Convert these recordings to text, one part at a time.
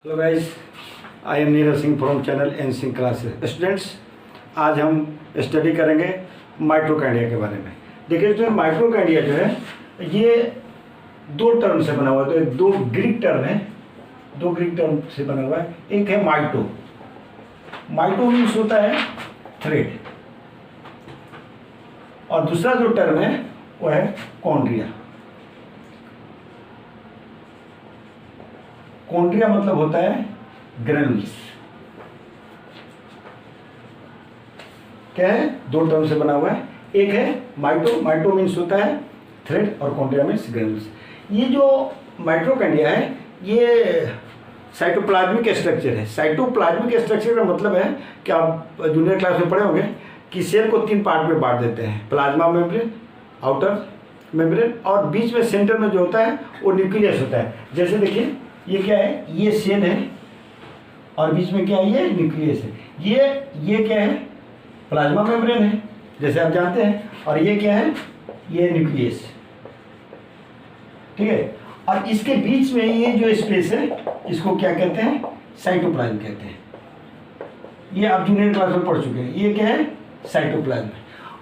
Hello guys, I am Neeraj Singh from channel N Singh classes. Students, आज हम study करेंगे mitochondria के बारे में। देखिए जो माइटोकॉन्ड्रिया जो है ये दो टर्म से बना हुआ है। तो एक दो ग्रीक टर्म है, दो ग्रीक टर्म से बना हुआ है। एक है माइटो, माइटो मीन्स होता है थ्रेड, और दूसरा जो टर्म है वो है कॉन्ड्रिया। कॉन्ड्रिया मतलब होता है ग्रेनुल्स। क्या है? दो टर्म से बना हुआ है। एक है माइटो, माइटो मीन्स होता है थ्रेड, और कॉन्ड्रिया मीन्स ग्रेनुल्स। ये जो माइटोकॉन्ड्रिया है ये साइटोप्लाज्मिक स्ट्रक्चर है। साइटोप्लाज्मिक स्ट्रक्चर का मतलब है कि आप जूनियर क्लास में पढ़े होंगे कि सेल को तीन पार्ट में बांट देते हैं, प्लाज्मा मेम्ब्रेन, आउटर मेम्ब्रेन, और बीच में सेंटर में जो होता है वो न्यूक्लियस होता है। जैसे देखिए ये क्या है, ये सेल है और बीच में क्या है, ये न्यूक्लियस है। ये क्या है, प्लाज्मा मेम्ब्रेन है जैसे आप जानते हैं, और ये क्या है, ये न्यूक्लियस। ठीक है, और इसके बीच में ये जो स्पेस है इसको क्या कहते हैं, साइटोप्लाज्म कहते हैं। ये आप जूनियर क्लास में पढ़ चुके हैं। ये क्या है, साइटोप्लाज्म।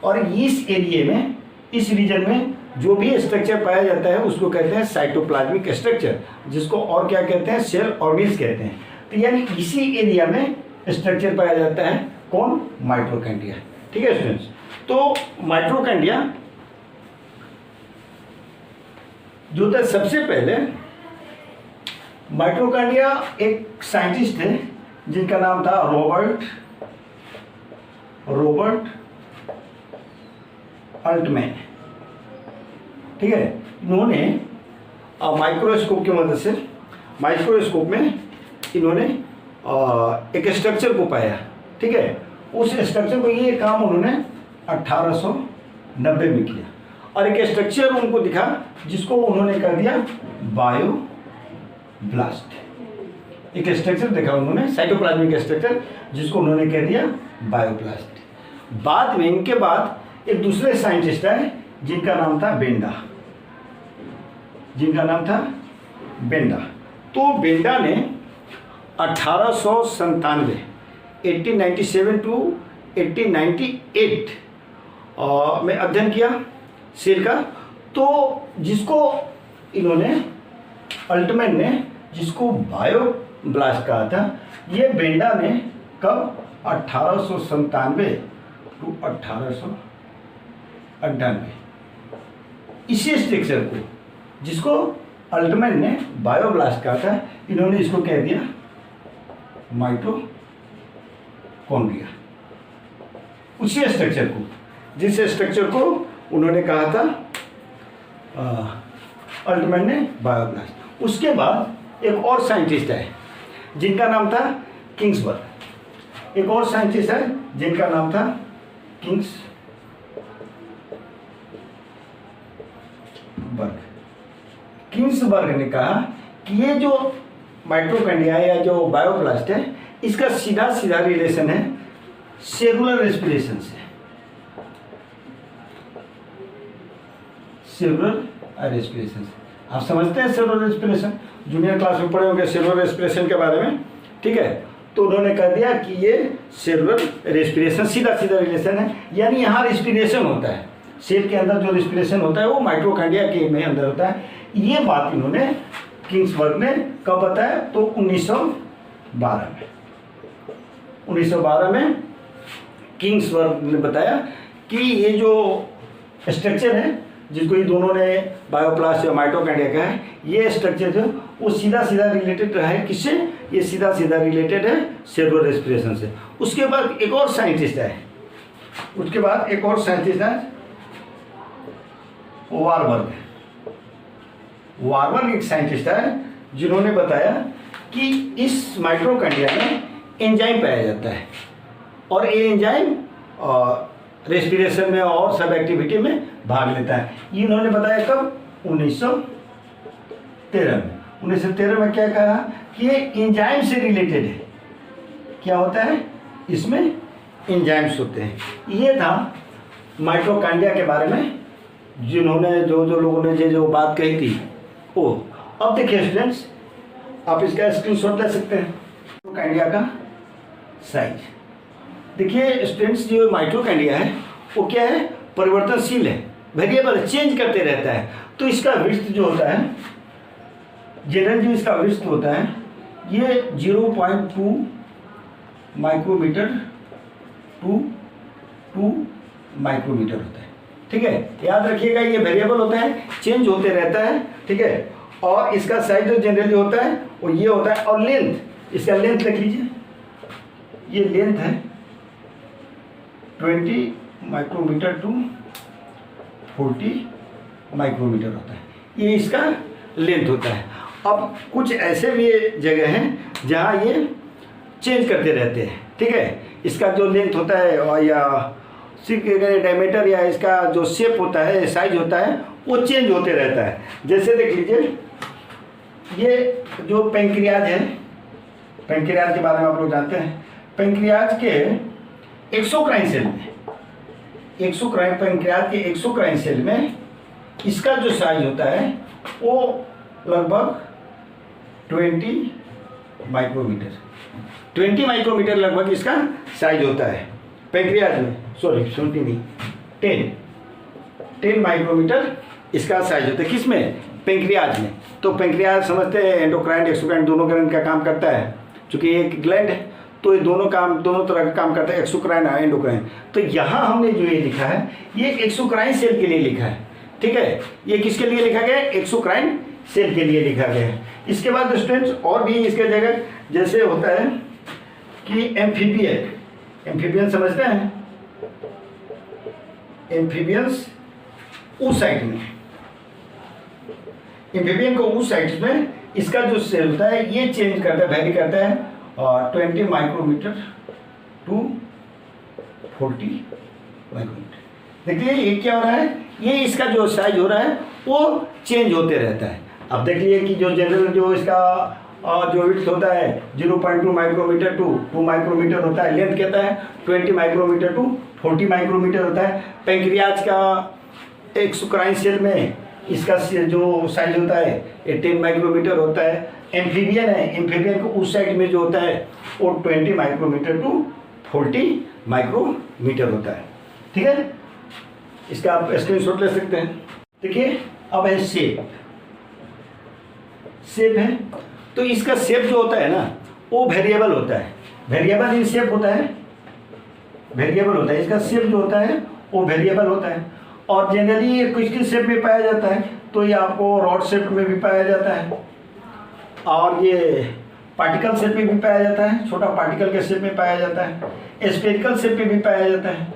और इस एरिया में, इस रीजन में जो भी स्ट्रक्चर पाया जाता है उसको कहते हैं साइटोप्लाज्मिक स्ट्रक्चर, जिसको और क्या कहते हैं, सेल ऑर्गेन्स कहते हैं। तो यानी इसी एरिया में स्ट्रक्चर पाया जाता है कौन, माइटोकॉन्ड्रिया। ठीक है स्टूडेंट्स, तो माइटोकॉन्ड्रिया जो था, सबसे पहले माइटोकॉन्ड्रिया एक साइंटिस्ट थे जिनका नाम था रॉबर्ट अल्टमैन। ठीक है, इन्होंने माइक्रोस्कोप की मदद से, माइक्रोस्कोप में इन्होंने एक स्ट्रक्चर को पाया। ठीक है, उस स्ट्रक्चर को, ये काम उन्होंने 1890 में किया, और एक स्ट्रक्चर उनको दिखा जिसको उन्होंने कर दिया बायोब्लास्ट। एक स्ट्रक्चर देखा उन्होंने, साइटोप्लाज्मिक स्ट्रक्चर, जिसको उन्होंने कह दिया बायोब्लास्ट। बाद में इनके बाद एक दूसरे साइंटिस्ट आए जिनका नाम था बेंडा, तो बेंडा ने 1897 1897 टू 1898 में अध्ययन किया सेल का। तो जिसको इन्होंने, अल्टमैन ने जिसको बायोब्लास्ट कहा था, ये बेंडा ने कब, 1897 टू 1898 इसी स्ट्रक्चर को, जिसको अल्टमैन ने बायोब्लास्ट कहा था, इन्होंने इसको कह दिया माइटोकॉन्ड्रिया। उसी स्ट्रक्चर को, जिस स्ट्रक्चर को उन्होंने कहा था अल्टमैन ने बायोब्लास्ट। उसके बाद एक और साइंटिस्ट है जिनका नाम था किंग्सबर्ग। एक और साइंटिस्ट है जिनका नाम था किंग्सबर्ग ने कहा कि ये जो माइटोकॉन्ड्रिया या जो बायोब्लास्ट है, इसका सीधा सीधा रिलेशन है सेलुलर रेस्पिरेशन से। सेलुलर रेस्पिरेशन से आप समझते हैं सेलुलर रेस्पिरेशन, जूनियर क्लास में पढ़े होंगे सेलुलर रेस्पिरेशन के बारे में। ठीक है, तो उन्होंने कह दिया कि ये सेलुलर रेस्पिरेशन सीधा सीधा रिलेशन है, यानी यहाँ रेस्पिरेशन होता है, सेल के अंदर जो रेस्पिरेशन होता है वो माइटोकॉन्ड्रिया के में अंदर होता है। ये बात इन्होंने, किंग्सबर्ग ने कब बताया, तो 1912 में किंग्सबर्ग ने बताया कि ये जो स्ट्रक्चर है, जिसको ये दोनों ने बायोब्लास्ट या माइटोकॉन्ड्रिया कहा है, ये स्ट्रक्चर जो वो सीधा सीधा रिलेटेड है किससे, ये सीधा सीधा रिलेटेड है सेलुलर रेस्पिरेशन से। उसके बाद एक और साइंटिस्ट है, वारबर्ग एक साइंटिस्ट है जिन्होंने बताया कि इस माइटोकॉन्ड्रिया में एंजाइम पाया जाता है, और ये एंजाइम रेस्पिरेशन में और सब एक्टिविटी में भाग लेता है। ये इन्होंने बताया कब, 1913 में क्या कहा कि ये एंजाइम से रिलेटेड है। क्या होता है, इसमें एंजाइम्स होते हैं। ये था माइटोकॉन्ड्रिया के बारे में जिन्होंने, जो लोगों ने जो बात कही थी वो। अब देखिए स्टूडेंट्स, आप इसका स्क्रीनशॉट ले सकते हैं। माइटोकॉन्ड्रिया का साइज देखिए स्टूडेंट्स, जो माइटोकॉन्ड्रिया है वो क्या है, परिवर्तनशील है, वेरिएबल, चेंज करते रहता है। तो इसका विड्थ जो होता है, जनरल जो इसका विड्थ होता है ये 0.2 माइक्रोमीटर टू 2 माइक्रोमीटर होता है। ठीक है, याद रखिएगा ये वेरिएबल होता है, चेंज होते रहता है। ठीक है, और इसका साइज जो जनरली होता है वो ये होता है। और लेंथ, इसका लेंथ लिख लीजिए, ये लेंथ है 20 माइक्रोमीटर टू 40 माइक्रोमीटर होता है, ये इसका लेंथ होता है। अब कुछ ऐसे भी जगह हैं जहाँ ये चेंज करते रहते हैं। ठीक है, इसका जो लेंथ होता है और या डायमीटर या इसका जो शेप होता है, साइज होता है, वो चेंज होते रहता है। जैसे देख लीजिए, ये जो पेंक्रियाज है, पेंक्रियाज के बारे में आप लोग जानते हैं। पेंक्रियाज के एक्सोक्राइन सेल में, पेंक्रियाज के एक्सोक्राइन सेल में इसका जो साइज होता है वो लगभग 20 माइक्रोमीटर लगभग इसका साइज होता है पेंक्रियाज में। सॉरी 20 नहीं, 10 माइक्रोमीटर इसका साइज होता है। किस में? पेंक्रियाज में। तो पेंक्रियाज समझते हैं एंडोक्राइन एक्सोक्राइन दोनों ग्लैंड का काम करता है। चूंकि एक ग्लैंड है तो ये दोनों तरह का काम करता है, एक्सोक्राइन और एंडोक्राइन। तो यहाँ हमने जो ये लिखा है ये एक्सोक्राइन सेल के लिए लिखा है। ठीक है, ये किसके लिए लिखा गया है? एक्सोक्राइन सेल के लिए लिखा गया है। इसके बाद स्टूडेंट्स और भी इसके जगह जैसे होता है कि एम्फीबियन समझते हैं, एम्फीबियंस oocyte में, एम्फीबियन को oocyte में इसका जो सेल होता है ये चेंज करता है, वैरी करता है, और 20 माइक्रोमीटर टू 40 माइक्रोमीटर। देखिए ये क्या हो रहा है, ये इसका जो साइज हो रहा है वो चेंज होते रहता है। अब देख लीजिए कि जो जनरल जो इसका जो विड्थ होता है 0.2 माइक्रोमीटर टू 2 माइक्रोमीटर होता है, लेंथ कहता है 20 माइक्रोमीटर टू 40 माइक्रोमीटर होता है। पेंक्रियाज का एक्सोक्राइन सेल में इसका जो साइज होता है 18 माइक्रोमीटर होता है। एम्फीबियन है, एम्फीबियन को उस साइड में जो होता है वो 20 माइक्रोमीटर टू 40 माइक्रोमीटर होता है। ठीक है, इसका आप स्क्रीनशॉट ले सकते हैं। देखिए अब है शेप है, तो इसका शेप जो होता है ना वो वेरिएबल होता है, वेरिएबल इन शेप होता है, वेरिएबल होता है। इसका शेप जो होता है वो वेरिएबल होता है। और जनरली ये किस शेप में पाया जाता है, तो ये आपको रॉड शेप में भी पाया जाता है, और ये पार्टिकल शेप में भी पाया जाता है, छोटा पार्टिकल के शेप में पाया जाता है, स्फेरिकल शेप में भी पाया जाता है,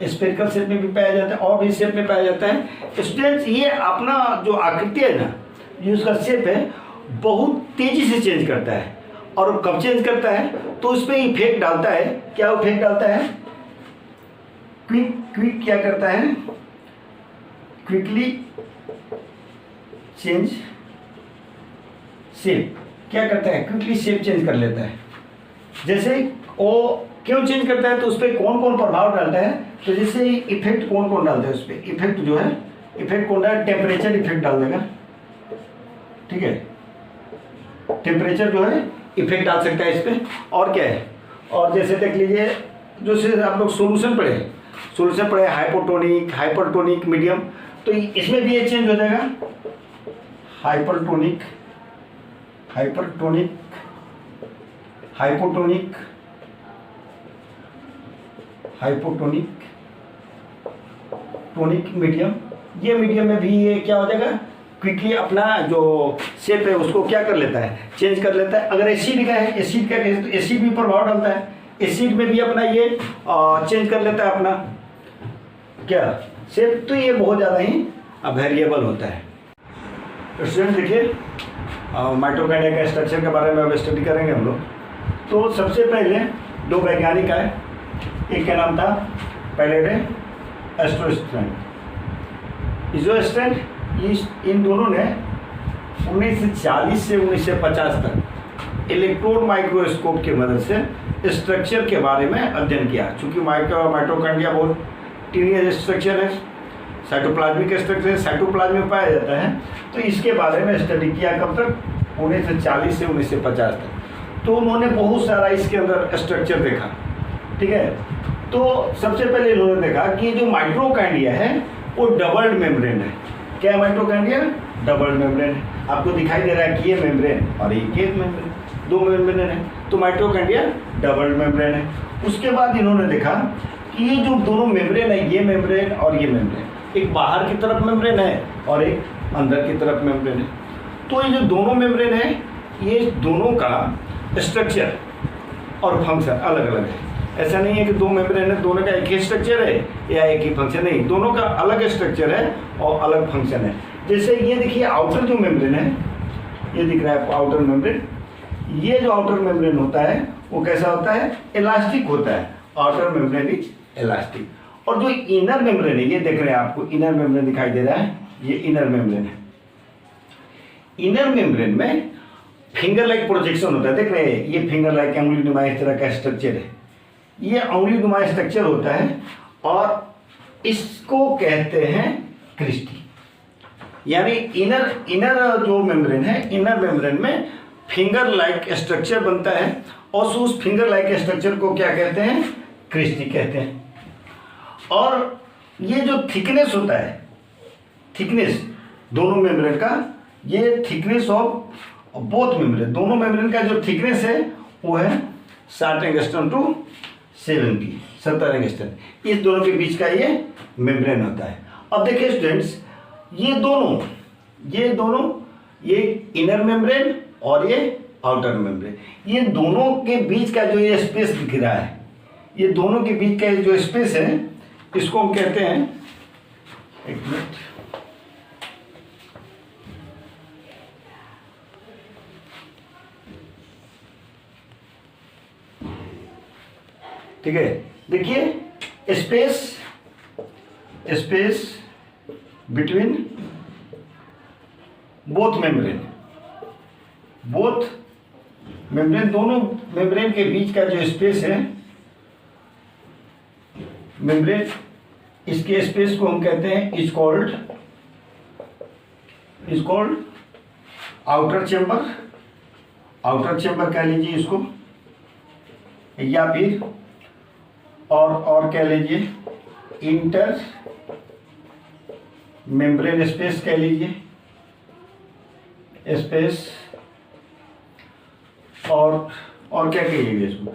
स्फेरिकल शेप में भी पाया जाता है, और भी शेप में पाया जाता है। स्टूडेंट्स ये अपना जो आकृति है ना, जो उसका शेप है बहुत तेजी से चेंज करता है। और कब चेंज करता है तो उस पर इफेक्ट डालता है। क्या इफेक्ट डालता है? क्विक क्या करता है? Quickly change shape. क्या करता है? क्विकली शेप चेंज कर लेता है। जैसे वो क्यों चेंज करता है तो उस पर कौन कौन प्रभाव डालता है, तो जैसे इफेक्ट कौन कौन डालता है उस पर? इफेक्ट जो है, इफेक्ट कौन डाल? टेम्परेचर इफेक्ट डाल देगा। ठीक है, टेम्परेचर जो है इफेक्ट डाल सकता है इस पर। और क्या है, और जैसे देख लीजिए जो से आप लोग सोल्यूशन पढ़े हाइपोटोनिक, हाइपरटोनिक, मीडियम, तो इसमें भी ये चेंज हो जाएगा। Hypertonic, hypertonic, hypotonic, hypotonic, tonic, medium. ये मीडियम में भी ये क्या हो जाएगा? क्विकली अपना जो शेप है उसको क्या कर लेता है? चेंज कर लेता है। अगर एसिड का है, एसिड का है तो एसिड भी प्रभाव डालता है, एसिड में भी अपना ये चेंज कर लेता है अपना क्या शेप। तो ये बहुत ज़्यादा ही वेरिएबल होता है। तो स्टूडेंट देखिए माइटोकॉन्ड्रिया का स्ट्रक्चर के बारे में अब स्टडी करेंगे हम लोग। तो सबसे पहले दो वैज्ञानिक आए, एक का नाम था पैलेडे, एस्ट्रोस्ट्रेन, इजोस्ट्रेन। इन दोनों ने 1940 से 1950 तक इलेक्ट्रॉन माइक्रोस्कोप की मदद से स्ट्रक्चर के बारे में अध्ययन किया। चूँकि माइटोकॉन्ड्रिया बहुत टीनियस स्ट्रक्चर है, साइटोप्लाज्मिक स्ट्रक्चर साइटोप्लाज्म में पाया जाता है। तो इसके बारे में स्टडी किया कब तक, 1940 से 1950 तक। तो उन्होंने बहुत सारा इसके अंदर स्ट्रक्चर देखा, ठीक है। तो सबसे पहले इन्होंने देखा कि जो माइटोकॉन्ड्रिया है वो डबल्ड मेम्ब्रेन है। क्या है माइटोकॉन्ड्रिया? डबल्ड मेम्ब्रेन है। आपको दिखाई दे रहा है कि ये मेम्ब्रेन और ये मेम्ब्रेन, दो मेम्ब्रेन है। तो माइटोकॉन्ड्रिया डबल्ड मेम्ब्रेन है। उसके बाद इन्होंने देखा कि ये जो दोनों मेम्ब्रेन है, ये मेम्ब्रेन और ये मेम्ब्रेन, एक बाहर की तरफ मेम्ब्रेन है और एक अंदर की तरफ मेम्ब्रेन है। तो ये जो दोनों मेम्ब्रेन है, ये दोनों का स्ट्रक्चर और फंक्शन अलग अलग है। ऐसा नहीं है कि दो मेम्ब्रेन है, दोनों का एक ही स्ट्रक्चर है या एक ही फंक्शन, नहीं, दोनों का अलग स्ट्रक्चर है और अलग फंक्शन है। जैसे ये देखिए आउटर जो मेम्ब्रेन है, ये दिख रहा है आपको आउटर मेम्ब्रेन। ये जो आउटर मेम्ब्रेन होता है वो कैसा होता है? इलास्टिक होता है। Outer membrane is elastic. और जो इनर मेम्ब्रेन है, ये देख रहे हैं आपको इनर मेम्ब्रेन दिखाई दे रहा है, ये इनर मेम्ब्रेन है। इनर मेम्ब्रेन में फिंगर लाइक प्रोजेक्शन होता है, देख रहे हैं, ये फिंगर लाइक अंगुली नुमा इस तरह का स्ट्रक्चर है, ये अंगुली नुमा स्ट्रक्चर होता है और इसको कहते हैं क्रिस्टी। यानी इनर जो मेम्ब्रेन है, इनर मेम्ब्रेन में फिंगर लाइक स्ट्रक्चर बनता है और उस फिंगर लाइक स्ट्रक्चर को क्या कहते हैं? क्रिस्टी कहते हैं। और ये जो थिकनेस होता है, थिकनेस दोनों मेम्ब्रेन का, ये थिकनेस ऑफ बोथ मेम्ब्रेन, दोनों मेम्ब्रेन का जो थिकनेस है वो है 60 एंगस्ट्रम टू 70 एंगस्ट्रम। इस दोनों के बीच का ये मेम्ब्रेन होता है। अब देखिए स्टूडेंट्स, ये दोनों ये इनर मेम्ब्रेन और ये आउटर मेम्ब्रेन, ये दोनों के बीच का जो ये स्पेस दिख रहा है, ये दोनों के बीच का जो स्पेस है, इसको हम कहते हैं, एक मिनट, ठीक है। देखिए स्पेस बिटवीन बोथ मेम्ब्रेन, दोनों मेम्ब्रेन के बीच का जो स्पेस है, मेम्ब्रेन, इसके स्पेस को हम कहते हैं इज कॉल्ड आउटर चेंबर कह लीजिए इसको, या फिर और कह लीजिए इंटर मेम्ब्रेन स्पेस कह लीजिए, स्पेस, और क्या कहिएगा इसको,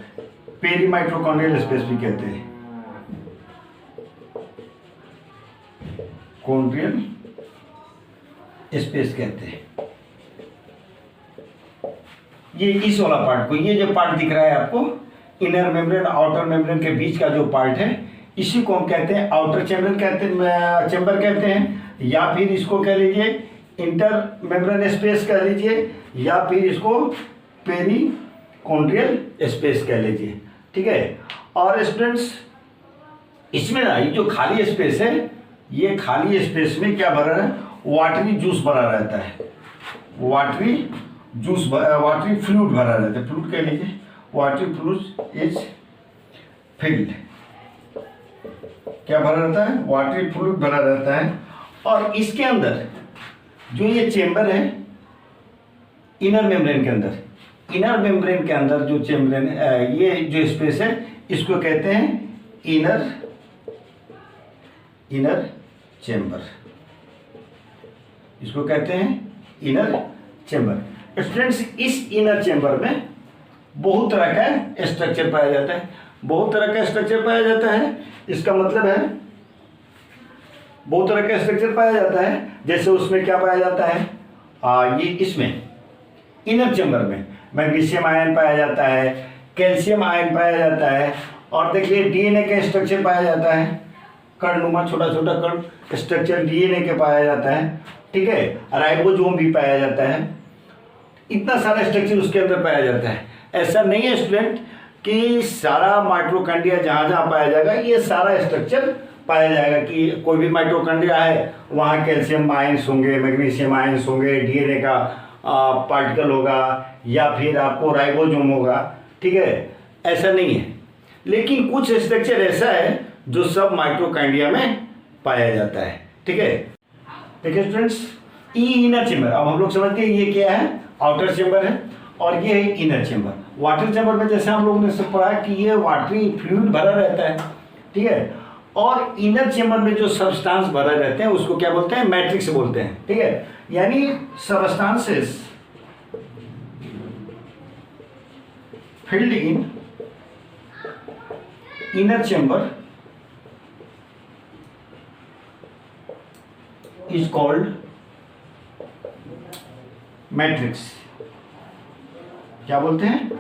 पेरीमाइटोकॉन्ड्रियल स्पेस भी कहते हैं, कॉन्ड्रियल स्पेस कहते हैं। ये इस वाला पार्ट को, ये जो पार्ट दिख रहा है आपको, इनर मेम्ब्रेन आउटर मेम्ब्रेन के बीच का जो पार्ट है, इसी को हम कहते हैं आउटर चेंबर कहते हैं, या फिर इसको कह लीजिए इंटर मेम्ब्रेन स्पेस कह लीजिए, या फिर इसको पेरीकॉन्ड्रियल स्पेस कह लीजिए, ठीक है। और स्टूडेंट्स, इसमें ना ये जो खाली स्पेस है, ये खाली स्पेस में क्या भरा है? वाटरी जूस भरा रहता है, वाटरी फ्लूइड भरा रहता है, फ्लूइड कह लीजिए, वाटरी फ्लूइड इज फिल्ड, क्या भरा रहता है? वाटरी फ्लूइड भरा रहता है। और इसके अंदर जो ये चेंबर है इनर मेम्ब्रेन के अंदर जो चेम्बरेन, ये जो स्पेस है, इसको कहते हैं इनर चेंबर, इसको कहते हैं इनर चेंबर। स्टूडेंट्स, इस इनर चेंबर में बहुत तरह का स्ट्रक्चर पाया जाता है, इसका मतलब है बहुत तरह का स्ट्रक्चर पाया जाता है। जैसे उसमें क्या पाया जाता है, ये इसमें इनर चेंबर में मैग्नीशियम आयन पाया जाता है, कैल्शियम आयन पाया जाता है, और देखिए डीएनए का स्ट्रक्चर पाया जाता है, कर्णनुमा छोटा छोटा कण स्ट्रक्चर डीएनए के पाया जाता है, ठीक है। राइबोसोम भी पाया जाता है, इतना सारा स्ट्रक्चर उसके अंदर पाया जाता है। ऐसा नहीं है स्टूडेंट कि सारा माइटोकॉन्ड्रिया जहाँ जहाँ पाया जाएगा ये सारा स्ट्रक्चर पाया जाएगा, कि कोई भी माइटोकॉन्ड्रिया है वहाँ कैल्शियम आयंस होंगे, मैग्नीशियम आयंस होंगे, डीएनए का पार्टिकल होगा, या फिर आपको राइबोसोम होगा, ठीक है। ऐसा नहीं है, लेकिन कुछ स्ट्रक्चर ऐसा है जो सब माइटोकॉन्ड्रिया में पाया जाता है। ठीक है। देखिए स्टूडेंट्स, ई इनर चेंबर, अब हम लोग समझते हैं ये क्या है, आउटर चेंबर है और ये है इनर चेंबर। वाटर चेंबर में जैसे हम लोगों ने सब पढ़ा कि ये वाटरी फ्लूइड भरा रहता है, ठीक है, और इनर चेंबर में जो सब्सटेंस भरा रहते हैं उसको क्या बोलते हैं, मैट्रिक्स बोलते हैं, ठीक है। यानी substances filled in inner chamber is called matrix. क्या बोलते हैं,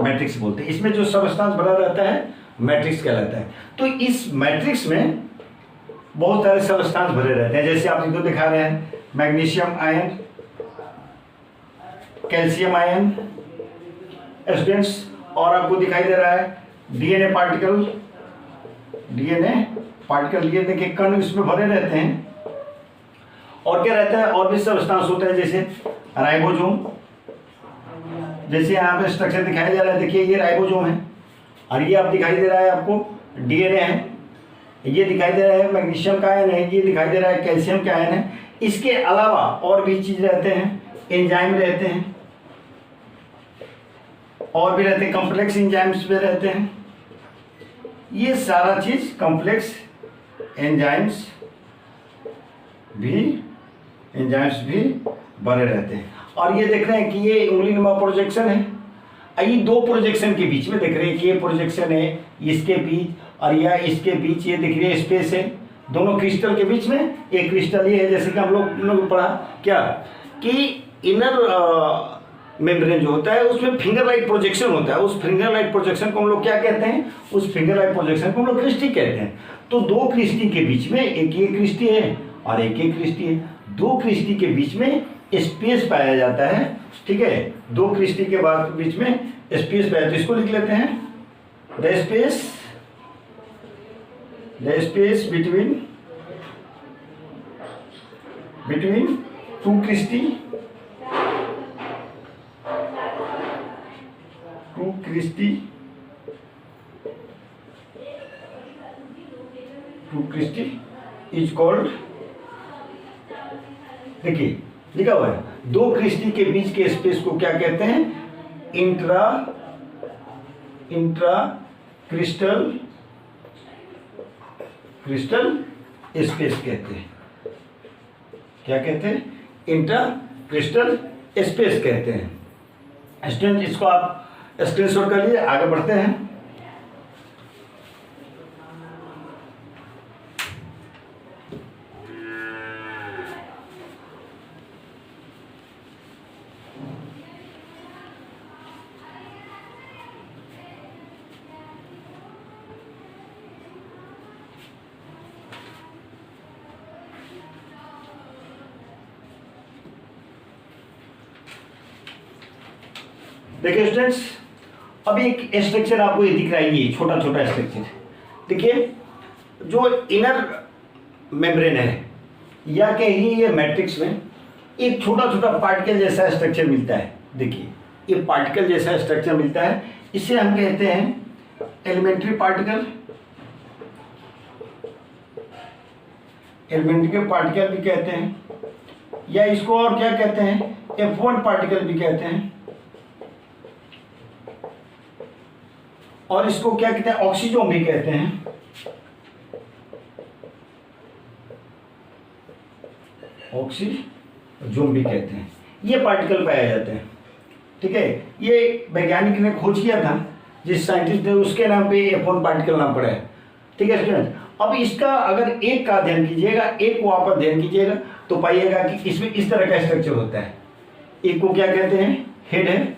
मैट्रिक्स बोलते हैं। इसमें जो सबस्टांस भरा रहता है मैट्रिक्स कहलाता है। तो इस मैट्रिक्स में बहुत सारे सबस्टांस भरे रहते हैं, जैसे आप इनको दिखा रहे हैं, magnesium ion, calcium ion students, और आपको दिखाई दे रहा है डीएनए पार्टिकल, डीएनए के कण इसमें भरे रहते हैं। और क्या रहता है, और भी सब्सटेंस होता है, जैसे राइबोसोम, जैसे यहाँ पे स्ट्रक्चर दिखाया जा रहा है, देखिए ये राइबोसोम है, और ये आप दिखाई दे रहा है आपको डीएनए है, ये दिखाई दे रहा है मैग्नीशियम का आयन है, ये दिखाई दे रहा है कैल्शियम का आयन है। इसके अलावा और भी चीज रहते हैं, एंजाइम रहते हैं, और भी रहते हैं, कॉम्प्लेक्स एंजाइम्स भी रहते हैं। ये सारा चीज कॉम्प्लेक्स एंजाइम्स भी बने रहते हैं। और ये देख रहे हैं कि ये उंगलीनुमा प्रोजेक्शन है, ये दो प्रोजेक्शन के बीच में देख रहे हैं कि ये प्रोजेक्शन है इसके बीच, और या इसके बीच ये दिख रही है स्पेस है, दोनों क्रिस्टल के बीच में एक क्रिस्टल ये है, जैसे कि हम लोग पढ़ा क्या कि इनर मेम्ब्रेन जो होता है उसमें फिंगर लाइक प्रोजेक्शन होता है। उस फिंगर लाइक प्रोजेक्शन को हम लोग क्या कहते हैं, उस फिंगर लाइक प्रोजेक्शन को हम लोग क्रिस्टी कहते हैं। तो दो क्रिस्टी के बीच में एक ये क्रिस्टी है और एक ये क्रिस्टी है, दो क्रिस्टी के बीच में स्पेस पाया जाता है, ठीक है, दो क्रिस्टी के बाद बीच में स्पेस पाया, तो इसको लिख लेते हैं the space between two crests is called, देखिए लिखा हुआ है, दो क्रिस्टी के बीच के स्पेस को क्या कहते हैं, इंट्रा क्रिस्टल स्पेस कहते हैं। क्या कहते हैं, इंट्रा क्रिस्टल स्पेस कहते हैं। स्टूडेंट इसको आप स्क्रीनशॉट कर लिए, आगे बढ़ते हैं। देखिए स्टूडेंट्स, अभी एक स्ट्रक्चर आपको ये दिख रहा है, ये छोटा छोटा स्ट्रक्चर देखिए, जो इनर मेम्ब्रेन है या कहीं ये मैट्रिक्स में एक छोटा छोटा पार्टिकल जैसा स्ट्रक्चर मिलता है। देखिए ये पार्टिकल जैसा स्ट्रक्चर मिलता है, इसे हम कहते हैं एलिमेंट्री पार्टिकल, भी कहते हैं, या इसको और क्या कहते हैं, F1 पार्टिकल भी कहते हैं, और इसको क्या कहते हैं, ऑक्सीजोम भी कहते हैं। ऑक्सीजोम भी कहते हैं, ये पार्टिकल पाए जाते हैं, ठीक है। ये वैज्ञानिक ने खोज किया था, जिस साइंटिस्ट ने, उसके नाम पे F1 पार्टिकल नाम पड़ा है, ठीक है स्टूडेंट। अब इसका अगर एक का अध्ययन कीजिएगा, एक को आप अध्ययन कीजिएगा, तो पाइएगा कि इसमें इस तरह का स्ट्रक्चर होता है। एक को क्या कहते हैं, हेड है,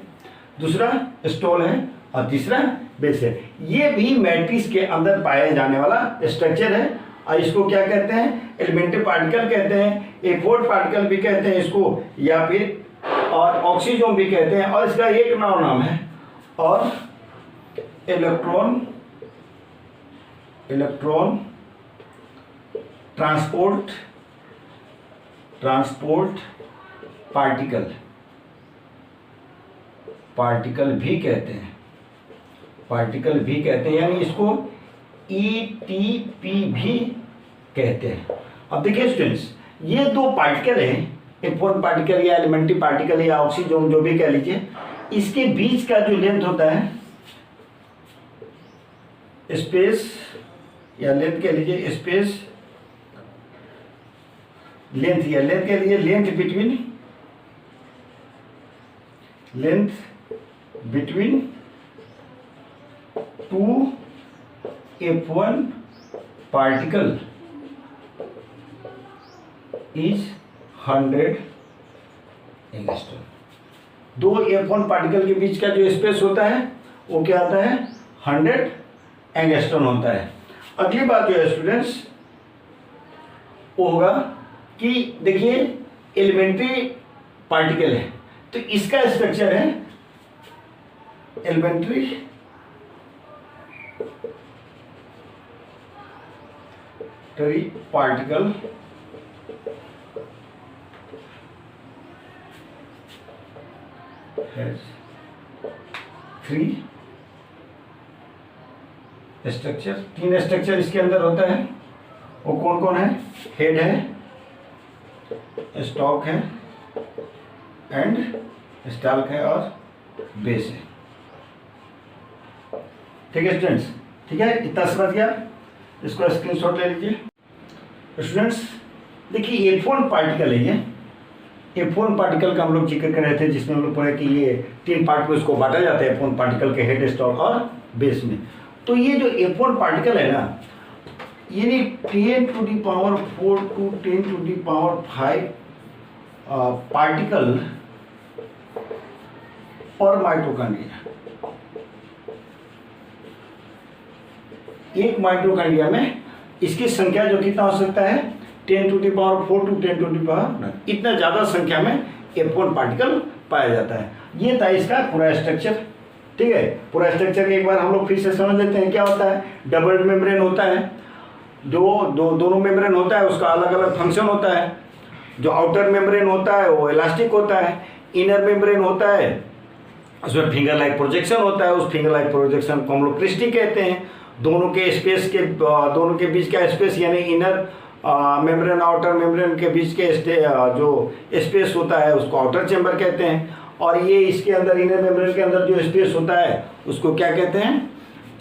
दूसरा स्टोल है, और तीसरा बेस है। ये भी मैट्रिक्स के अंदर पाया जाने वाला स्ट्रक्चर है, और इसको क्या कहते हैं, एलिमेंट्री पार्टिकल कहते हैं, F1 पार्टिकल भी कहते हैं इसको, या फिर और ऑक्सीजोम भी कहते हैं। और इसका एक नाम है और इलेक्ट्रॉन ट्रांसपोर्ट पार्टिकल भी कहते हैं, यानी इसको ETP भी कहते हैं। अब देखिए स्टूडेंट्स, ये दो पार्टिकल हैं, F1 पार्टिकल या एलिमेंट्री पार्टिकल या ऑक्सीजन जो भी कह लीजिए, इसके बीच का जो लेंथ होता है, स्पेस या लेंथ कह लीजिए, स्पेस लेंथ या लेंथ कह लीजिए, length between two F1 particle is 100 angstrom. दो F1 पार्टिकल के बीच का जो स्पेस होता है वो क्या आता है, 100 एंगस्ट्रॉम होता है। अगली बात जो है स्टूडेंट्स वो होगा कि देखिए एलिमेंट्री पार्टिकल है तो इसका स्ट्रक्चर है elementary particle has 3 structure, 3 structure इसके अंदर होता है। वो कौन कौन है, हेड है, स्टॉक है एंड स्टाल्क है और बेस है। ठीक है स्टूडेंट्स, ठीक है, इतना समझ गया, इसको स्क्रीनशॉट ले लीजिए। स्टूडेंट्स देखिए F1 पार्टिकल है, ये F1 पार्टिकल का हम लोग जिक्र कर रहे थे, जिसमें हम लोग पढ़े कि ये 3 पार्ट में इसको बांटा जाता है F1 पार्टिकल के हेड, स्टॉक और बेस में। तो ये जो F1 पार्टिकल है ना, यानी 10 to the power 4 to 10 to the power 5 particle पर माइटोकॉन्ड्रिया। एक माइटोकॉन्ड्रिया में इसकी संख्या जो कितना हो सकता है, 10 to the power 4 to 10 to the power, इतना ज़्यादा संख्या में F1 पार्टिकल पाया जाता है। ये था इसका पूरा स्ट्रक्चर। ठीक है, पूरा स्ट्रक्चर एक बार हम लोग फिर से समझ लेते हैं। क्या होता है, डबल मेम्ब्रेन होता है, दोनों मेम्ब्रेन होता है, उसका अलग अलग फंक्शन होता है। जो आउटर मेम्ब्रेन होता है वो इलास्टिक होता है, इनर मेम्ब्रेन होता है उसमें फिंगर लाइक प्रोजेक्शन होता है, उस फिंगर लाइक प्रोजेक्शन को हम लोग क्रिस्टी कहते हैं। दोनों के बीच का स्पेस यानी इनर मेम्ब्रेन आउटर मेम्ब्रेन के बीच के जो स्पेस होता है उसको आउटर चैम्बर कहते हैं। और ये इसके अंदर इनर मेम्ब्रेन के अंदर जो स्पेस होता है उसको क्या कहते हैं,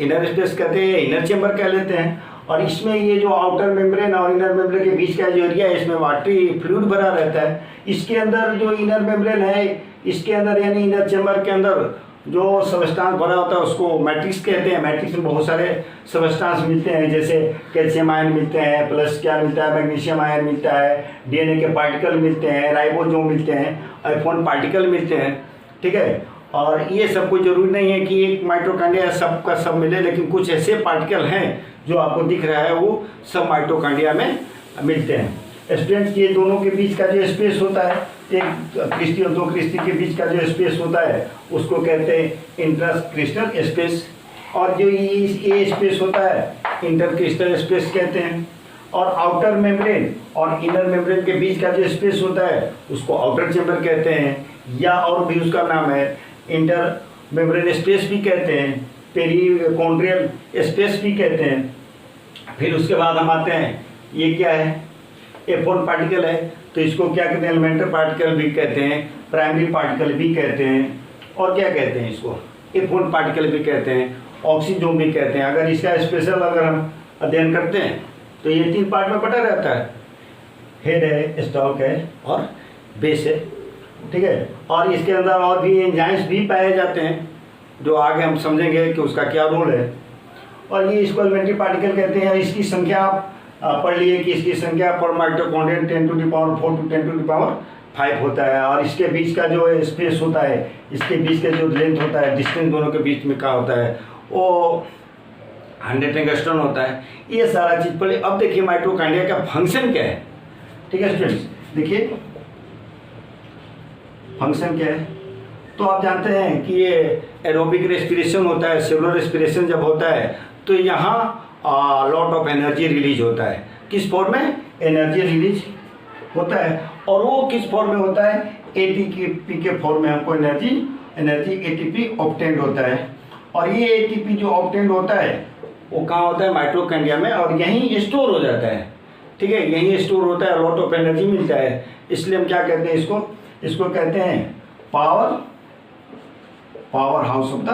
इनर स्पेस कहते हैं, इनर चैम्बर कह लेते हैं। और इसमें ये जो आउटर मेम्ब्रेन और इनर मेम्ब्रेन के बीच का जो एरिया है इसमें वाटरी फ्लूइड भरा रहता है। इसके अंदर जो इनर मेम्ब्रेन है, इसके अंदर यानी इनर चैम्बर के अंदर जो सबस्टांस भरा होता है उसको मैट्रिक्स कहते हैं। मैट्रिक्स में बहुत सारे सबस्टांस मिलते हैं, जैसे कैल्शियम आयन मिलते हैं, प्लस क्या मिलता है, मैग्नीशियम आयन मिलता है, डीएनए के पार्टिकल मिलते हैं, राइबोसोम मिलते हैं, F1 पार्टिकल मिलते हैं। ठीक है, और ये सब कुछ जरूरी नहीं है कि एक माइटोकॉन्ड्रिया सब का सब मिले, लेकिन कुछ ऐसे पार्टिकल हैं जो आपको दिख रहा है वो सब माइटोकॉन्ड्रिया में मिलते हैं। स्टूडेंट्स ये दोनों के बीच का जो स्पेस होता है, एक क्रिस्टी और दो क्रिस्टी के बीच का जो स्पेस होता है उसको कहते हैं इंटरक्रिस्टल स्पेस। और जो ये स्पेस होता है इंटरक्रिस्टल स्पेस कहते हैं। और आउटर मेम्ब्रेन और इनर मेम्ब्रेन के बीच का जो स्पेस होता है उसको आउटर चैम्बर कहते हैं, या और भी उसका नाम है इंटर मेम्ब्रेन स्पेस भी कहते हैं, पेरिकॉन्ड्रियल स्पेस भी कहते हैं। फिर उसके बाद हम आते हैं, ये क्या है, F1 पार्टिकल है तो इसको क्या कहते हैं, एलिमेंट्री पार्टिकल भी कहते हैं, प्राइमरी पार्टिकल भी कहते हैं, और क्या कहते हैं इसको, F1 पार्टिकल भी कहते हैं, ऑक्सीजन भी कहते हैं। अगर इसका स्पेशल अगर हम अध्ययन करते हैं तो ये 3 पार्ट में बटा रहता है, हेड है, स्टॉक है और बेस है। ठीक है, और इसके अंदर और भी एंजाइम्स भी पाए जाते हैं जो आगे हम समझेंगे कि उसका क्या रोल है। और ये इसको एलिमेंट्री पार्टिकल कहते हैं। इसकी संख्या आप पढ़ लिए कि इसकी संख्या पर mitochondria 10 to the power 4 to 10 to the power 5 होता है। और इसके बीच का जो स्पेस होता है, इसके बीच का जो लेंथ होता है, डिस्टेंस दोनों के बीच में क्या होता है, वो 100 एंगस्ट्रॉम होता है। ये सारा चीज़ पढ़े। अब देखिए माइटोकॉन्ड्रिया का फंक्शन क्या है। ठीक है स्टूडेंट्स, देखिए फंक्शन क्या है। तो आप जानते हैं कि ये एरोबिक रेस्पिरेशन होता है, सेलुलर रेस्पिरेशन जब होता है तो यहाँ लॉट ऑफ एनर्जी रिलीज होता है। किस फॉर्म में एनर्जी रिलीज होता है, और वो किस फॉर्म में होता है, एटीपी के फॉर्म में हमको एनर्जी एटीपी ऑब्टेन्ड होता है। और ये एटीपी जो ऑब्टेन्ड होता है वो कहाँ होता है, माइटोकॉन्ड्रिया में, और यहीं स्टोर हो जाता है। ठीक है, यहीं स्टोर होता है, लॉट ऑफ एनर्जी मिलता है, इसलिए हम क्या कहते हैं इसको कहते हैं power house of the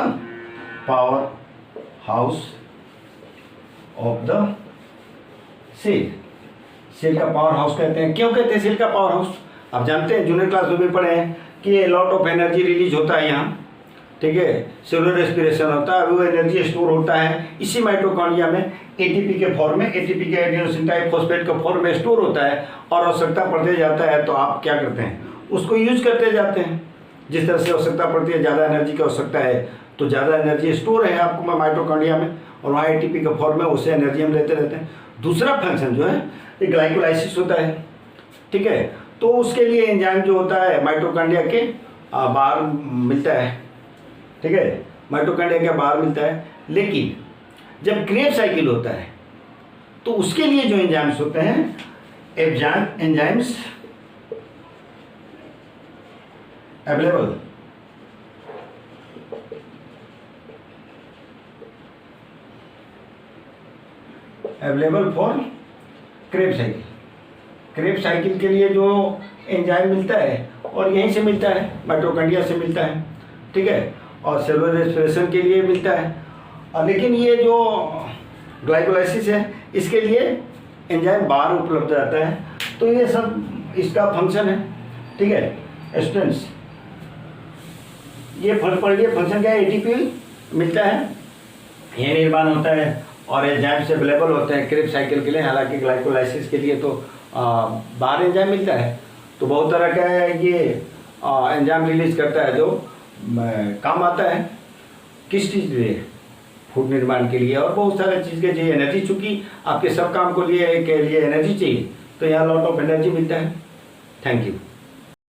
cell का पावर हाउस कहते हैं। क्यों कहते हैं सेल का पावर हाउस? आप जानते हैं, जूनियर क्लास में भी पढ़े हैं कि लॉट ऑफ एनर्जी रिलीज होता है यहाँ, ठीक है, सेलुलर रेस्पिरेशन होता है, वो एनर्जी स्टोर होता है इसी माइटोकॉन्ड्रिया में, एटीपी के फॉर्म में, एटीपी के एडिनोसिन ट्राइफॉस्फेट के फॉर्म में स्टोर होता है, और आवश्यकता पड़ते जाता है तो आप क्या करते हैं, उसको यूज करते जाते हैं। जिस तरह से आवश्यकता पड़ती है, ज़्यादा एनर्जी की आवश्यकता है तो ज़्यादा एनर्जी स्टोर है आपको माइटोकॉन्ड्रिया में, और वहाँ एटीपी के फॉर्म में उससे एनर्जी हम लेते रहते हैं। दूसरा फंक्शन जो है ये ग्लाइकोलाइसिस होता है, ठीक है, तो उसके लिए एंजाइम जो होता है माइटोकॉन्ड्रिया के बाहर मिलता है, ठीक है, माइटोकॉन्ड्रिया के बाहर मिलता है। लेकिन जब क्रेब साइकिल होता है तो उसके लिए जो एंजाइम्स होते हैं, enzymes available for Krebs cycle के लिए जो एंजाइम मिलता है, और यहीं से मिलता है, माइटोकॉन्ड्रिया से मिलता है, ठीक है, और सेलुलर रेस्पिरेशन के लिए मिलता है। लेकिन ये जो ग्लाइकोलाइसिस है इसके लिए एंजाइम बाहर उपलब्ध रहता है। तो ये सब इसका फंक्शन है, ठीक है स्टूडेंट्स। ये फंक्शन क्या है, एटीपी मिलता है, ये निर्माण होता है, और एंजाइम से अवेलेबल होते हैं क्रेब साइकिल के लिए। हालांकि ग्लाइकोलाइसिस के लिए तो बाहर एंजाइम मिलता है। तो बहुत तरह का ये एंजाइम रिलीज करता है जो काम आता है किस चीज़ के लिए, फूड निर्माण के लिए, और बहुत सारे चीज़ के लिए एनर्जी, चूँकि आपके सब काम के लिए एनर्जी चाहिए, तो यहाँ लॉट ऑफ एनर्जी मिलता है। Thank you.